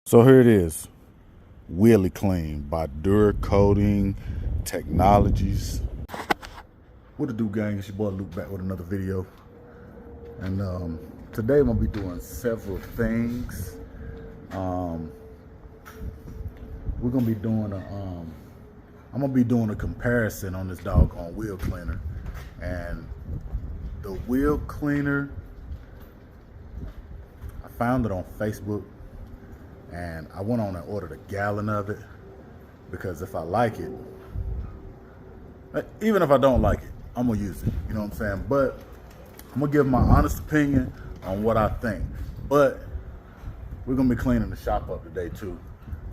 So here it is, Wheely Clean by Dura-Coating Technologies. What it do, gang? It's your boy Luke back with another video. And today I'm gonna be doing several things. We're gonna be doing I'm gonna be doing a comparison on this doggone wheel cleaner. And the wheel cleaner, I found it on Facebook. And I went on and ordered a gallon of it because if I like it, even if I don't like it, I'm gonna use it, you know what I'm saying? But I'm gonna give my honest opinion on what I think. But we're gonna be cleaning the shop up today too.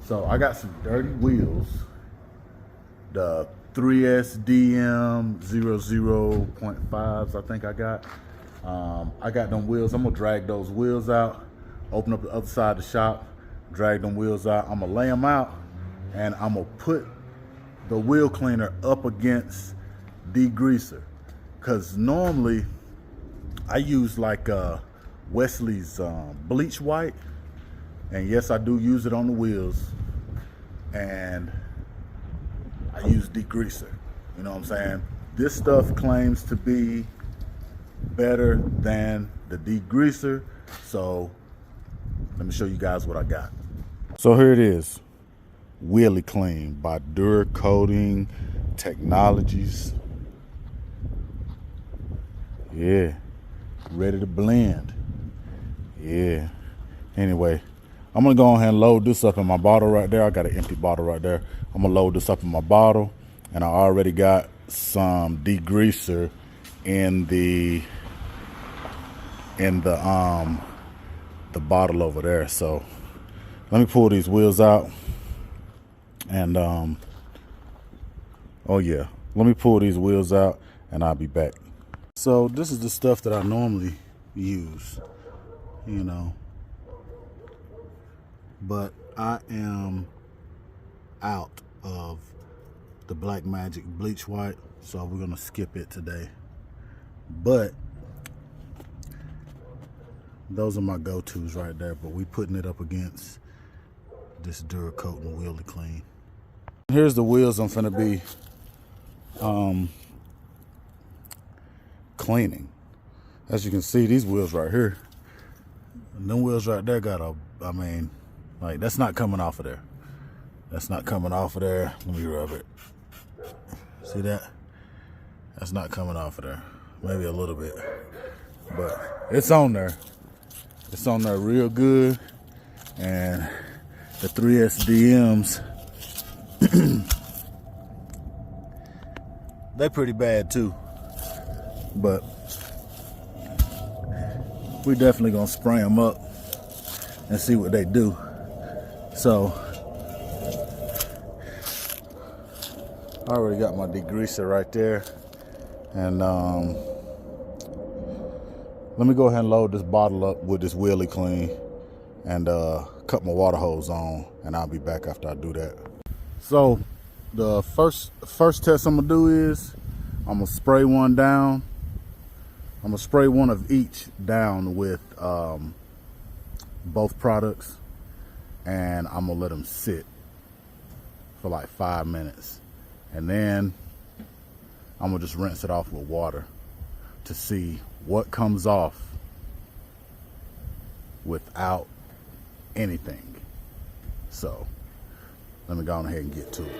So I got some dirty wheels, the 3SDM 00.5s I think I got. I got them wheels. I'm gonna drag those wheels out, open up the other side of the shop, drag them wheels out. I'm gonna lay them out and I'm gonna put the wheel cleaner up against degreaser, because normally I use like Wesley's bleach white, and yes, I do use it on the wheels, and I use degreaser, you know what I'm saying? This stuff claims to be better than the degreaser, so let me show you guys what I got. So here it is, Wheely Clean by Dura-Coating Technologies. Yeah, ready to blend. Yeah. Anyway, I'm gonna go ahead and load this up in my bottle right there. I got an empty bottle right there. I'm gonna load this up in my bottle, and I already got some degreaser in the bottle over there. So let me pull these wheels out, and oh yeah, let me pull these wheels out and I'll be back. So this is the stuff that I normally use, you know, but I am out of the Black Magic bleach white, so we're gonna skip it today. But those are my go-tos right there, but we putting it up against this Dura-Coating Wheely Clean. Here's the wheels I'm finna be cleaning. As you can see, these wheels right here, and them wheels right there got I mean, like, that's not coming off of there. That's not coming off of there. Let me rub it. See that? That's not coming off of there. Maybe a little bit, but it's on there. It's on there real good. And the 3SDMs, they're pretty bad too. But we definitely gonna spray them up and see what they do. So I already got my degreaser right there, and let me go ahead and load this bottle up with this Wheely Clean and cut my water hose on, and I'll be back after I do that. So the first test I'm gonna do is I'm gonna spray one down. I'm gonna spray one of each down with both products, and I'm gonna let them sit for like 5 minutes, and then I'm gonna just rinse it off with water to see what comes off without anything. So let me go on ahead and get to it.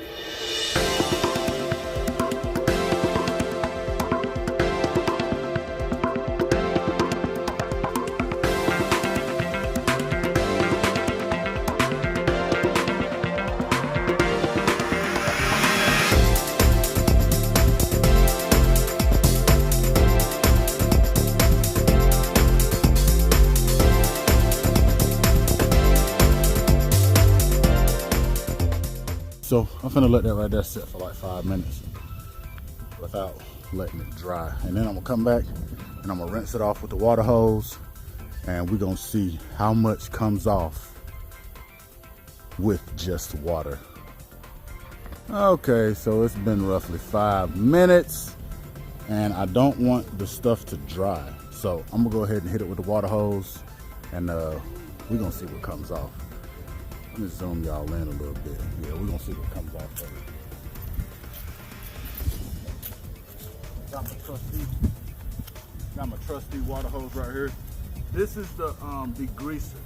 So I'm gonna let that right there sit for like 5 minutes without letting it dry. And then I'm gonna come back and I'm gonna rinse it off with the water hose, and we're gonna see how much comes off with just water. Okay, so it's been roughly 5 minutes and I don't want the stuff to dry. So I'm gonna go ahead and hit it with the water hose, and we're gonna see what comes off. Let me zoom y'all in a little bit. Yeah, we're gonna see what comes off of it. Got my trusty water hose right here. This is the degreaser.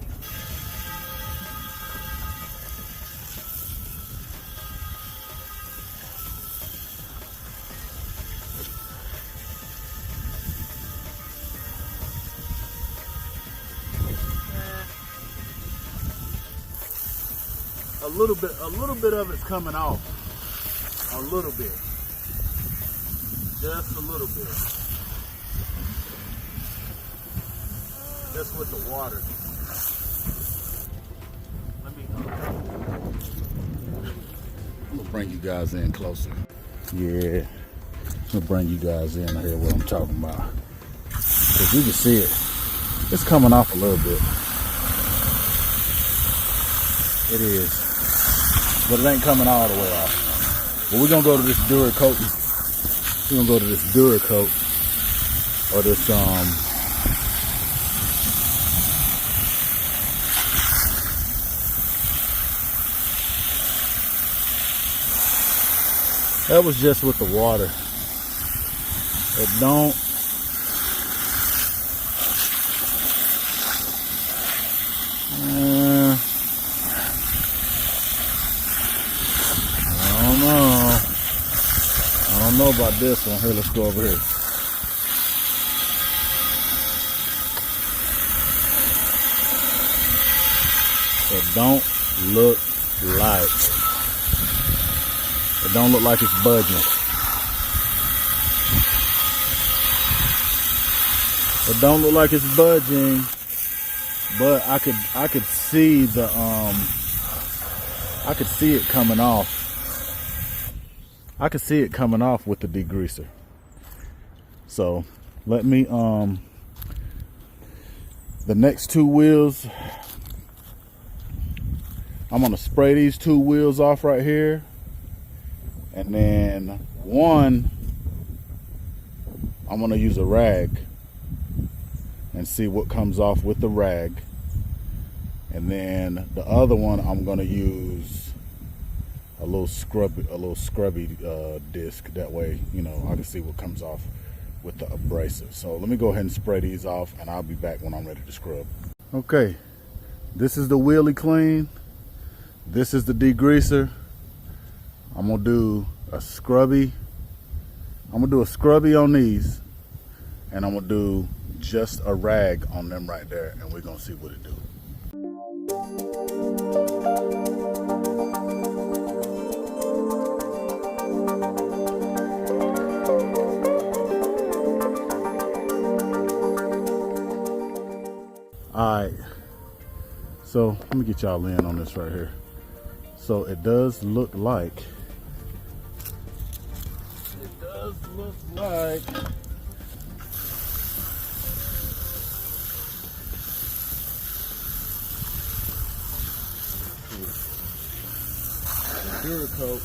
A little bit of it's coming off. A little bit. Just a little bit. Just with the water. I'm gonna bring you guys in closer. Yeah. I'm gonna bring you guys in here what I'm talking about. Cause you can see it. It's coming off a little bit. It is. But it ain't coming all the way off. But we're gonna go to this Dura-Coating. We're gonna go to this Dura-Coat or this that was just with the water. It don't I don't know about this one. Here, let's go over here. It don't look like it's budging. It don't look like it's budging, but I could see the I could see it coming off. I could see it coming off with the degreaser. So let me the next two wheels, I'm gonna spray these two wheels off right here, and then one I'm gonna use a rag and see what comes off with the rag, and then the other one I'm gonna use a little scrubby disc. That way, you know, I can see what comes off with the abrasive. So let me go ahead and spray these off, and I'll be back when I'm ready to scrub. Okay, this is the Wheely Clean. This is the degreaser. I'm gonna do a scrubby. I'm gonna do a scrubby on these, and I'm gonna do just a rag on them right there, and we're gonna see what it do. Alright, so let me get y'all in on this right here. So it does look like the Dura-Coat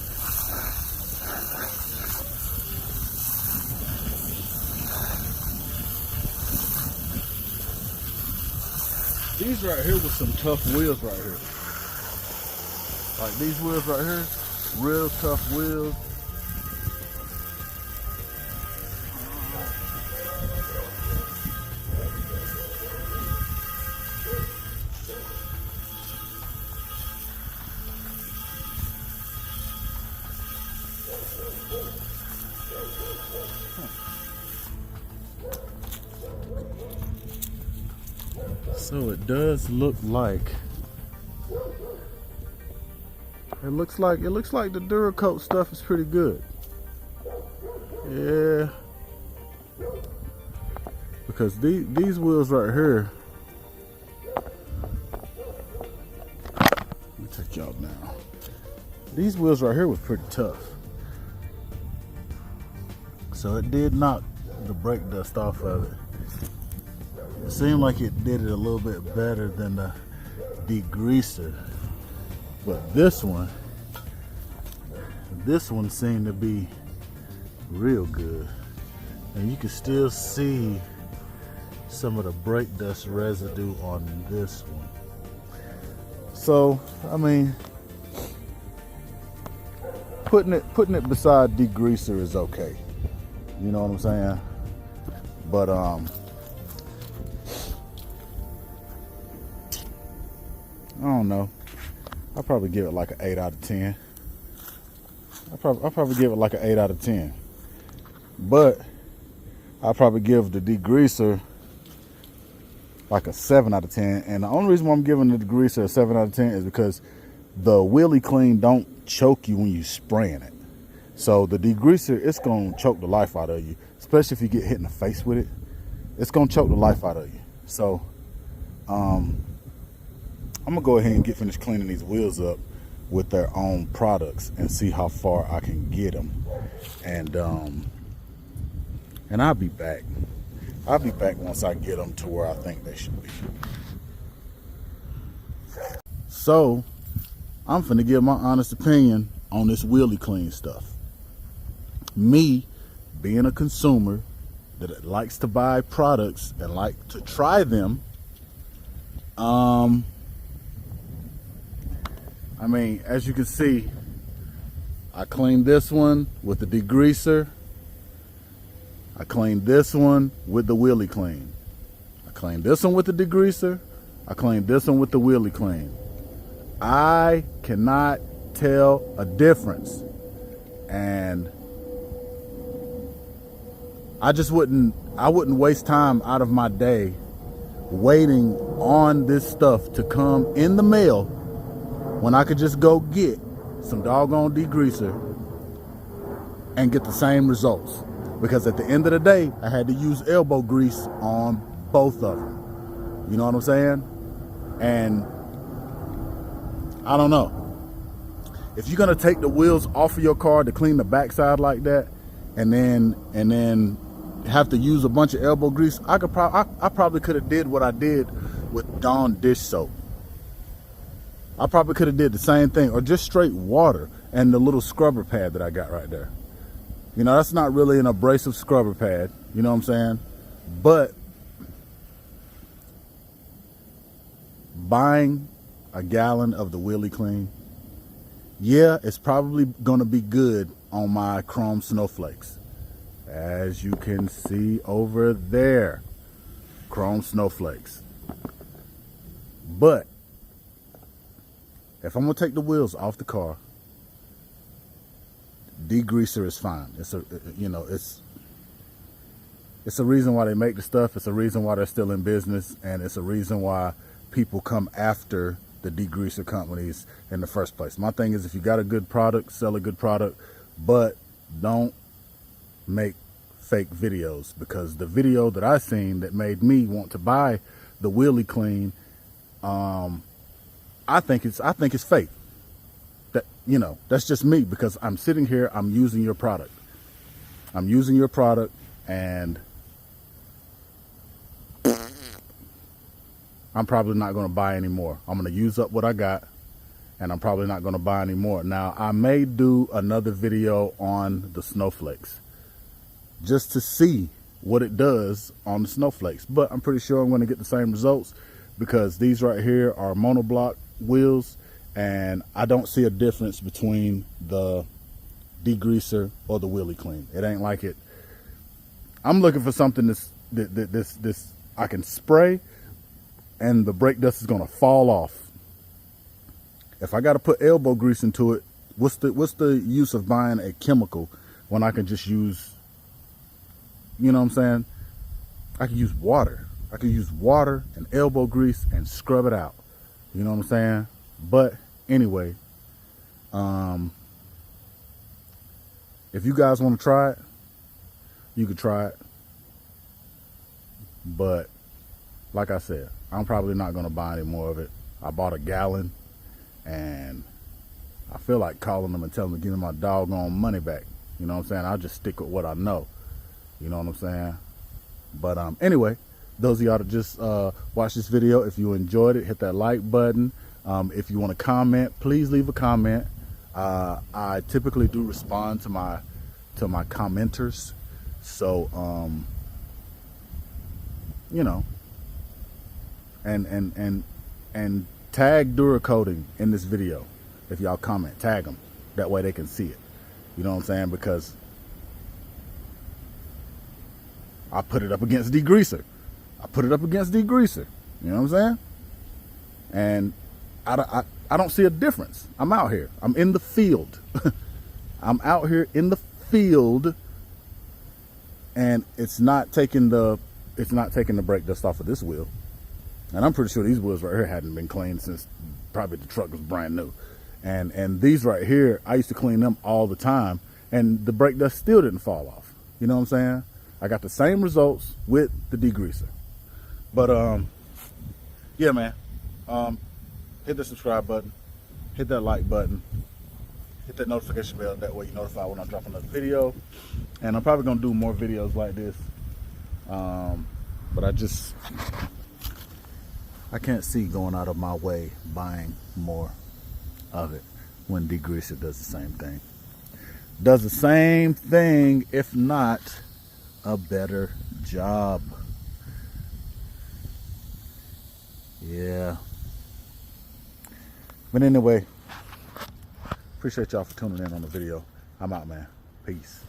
these right here with some tough wheels right here. Like these wheels right here, real tough wheels. So it does look like it looks like the Dura-Coat stuff is pretty good. Yeah, because these wheels right here, let me take y'all down. These wheels right here was pretty tough, so it did knock the brake dust off of it. It seemed like it did it a little bit better than the degreaser, but this one seemed to be real good, and you can still see some of the brake dust residue on this one. So, I mean, putting it beside degreaser is okay. You know what I'm saying? But I don't know. I'll probably give it like an 8 out of 10. I'll probably give it like an 8 out of 10. But I'll probably give the degreaser like a 7 out of 10. And the only reason why I'm giving the degreaser a 7 out of 10 is because the Wheely Clean don't choke you when you spraying it. So the degreaser, it's gonna choke the life out of you, especially if you get hit in the face with it. It's gonna choke the life out of you. So I'm gonna go ahead and get finished cleaning these wheels up with their own products and see how far I can get them. And I'll be back. I'll be back once I get them to where I think they should be. So I'm finna give my honest opinion on this Wheely Clean stuff. Me, being a consumer that likes to buy products and like to try them, I mean, as you can see, I cleaned this one with the degreaser. I cleaned this one with the Wheely Clean. I cleaned this one with the degreaser. I cleaned this one with the Wheely Clean. I cannot tell a difference. And I wouldn't waste time out of my day waiting on this stuff to come in the mail when I could just go get some doggone degreaser and get the same results. Because at the end of the day, I had to use elbow grease on both of them. You know what I'm saying? And I don't know. If you're gonna take the wheels off of your car to clean the backside like that, and then have to use a bunch of elbow grease, I probably could have did what I did with Dawn dish soap. I probably could have did the same thing, or just straight water and the little scrubber pad that I got right there. You know, that's not really an abrasive scrubber pad, you know what I'm saying? But buying a gallon of the Wheely Clean, yeah, it's probably gonna be good on my chrome snowflakes. As you can see over there, chrome snowflakes. But if I'm gonna take the wheels off the car, degreaser is fine. It's a reason why they make the stuff. It's a reason why they're still in business, and it's a reason why people come after the degreaser companies in the first place. My thing is, if you got a good product, sell a good product, but don't make fake videos, because the video that I seen that made me want to buy the Wheely Clean, I think it's fake. That, you know, that's just me, because I'm sitting here, I'm using your product. I'm using your product, and I'm probably not going to buy any more. I'm going to use up what I got, and I'm probably not going to buy any more. Now, I may do another video on the snowflakes just to see what it does on the snowflakes, but I'm pretty sure I'm going to get the same results, because these right here are monoblock wheels, and I don't see a difference between the degreaser or the Wheely Clean. It ain't like it. I'm looking for something this I can spray and the brake dust is gonna fall off. If I got to put elbow grease into it, what's the use of buying a chemical when I can just use, you know what I'm saying? I can use water. I can use water and elbow grease and scrub it out. You know what I'm saying? But anyway, if you guys want to try it, you can try it. But like I said, I'm probably not going to buy any more of it. I bought a gallon, and I feel like calling them and telling them to give me my doggone money back. You know what I'm saying? I'll just stick with what I know. You know what I'm saying? But anyway, those of y'all that just watched this video, if you enjoyed it, hit that like button. If you want to comment, please leave a comment. I typically do respond to my commenters. So you know, and tag Dura-Coating in this video. If y'all comment, tag them. That way they can see it. You know what I'm saying? Because I put it up against degreaser. You know what I'm saying? And I don't see a difference. I'm out here. I'm in the field. I'm out here in the field, and it's not taking the brake dust off of this wheel. And I'm pretty sure these wheels right here hadn't been cleaned since probably the truck was brand new. And these right here, I used to clean them all the time, and the brake dust still didn't fall off. You know what I'm saying? I got the same results with the degreaser. But yeah, man. Hit the subscribe button, hit that like button, hit that notification bell. That way you notify when I drop another video. And I'm probably gonna do more videos like this. But I can't see going out of my way buying more of it when degreaser does the same thing. Does the same thing, if not a better job. Yeah. But anyway, appreciate y'all for tuning in on the video. I'm out, man. Peace.